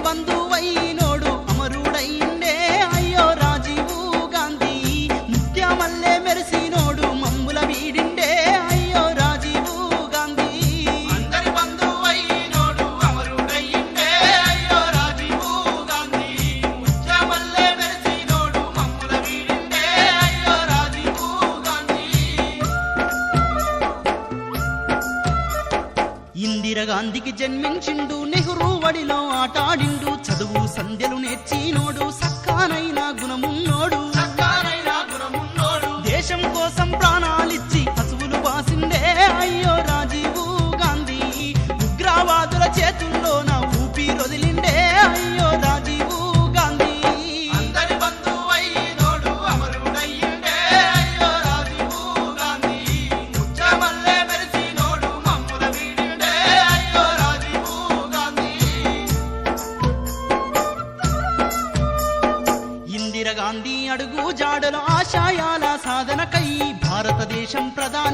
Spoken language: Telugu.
బంధువైనోడు అమరుడైండే అయ్యో రాజీవు గాంధీ ముత్యమల్లె మెరిసినోడు మమ్ముల వీడిండే అయ్యో రాజీవు గాంధీ అందరి బంధువైనోడు అమరుడైండే అయ్యో రాజీవు గాంధీ ముత్యమల్లె మెరిసినోడు మమ్ముల వీడిండే అయ్యో రాజీవు గాంధీ ఇందిరాగాంధీకి జన్మించిండు నెహ్రూ వడిలో ఆటాడిండు చదువు సంధ్యలు నేర్చినోడు సక్కానైన గుణమున్నోడు సక్కానైన గుణమున్నోడు దేశం కోసం ప్రాణాలిచ్చి పశువులు బాసిండే అయ్యో రాజీవు గాంధీ ఉగ్రవాదుల చేతుల్లోన ఊపిరొదిలిండే అయ్యో రాజీవు గాంధీ అందరి బంధువైనోడు అమరుడైండే అయ్యో రాజీవు గాంధీ ముత్యమల్లె మెరిసినోడు మమ్ముల వీడిండే అయ్యో రాజీవు గాంధీ ఇందిరాగాంధీ అడుగు జాడల ఆశయాల సాధనకై భారతదేశం ప్రధాని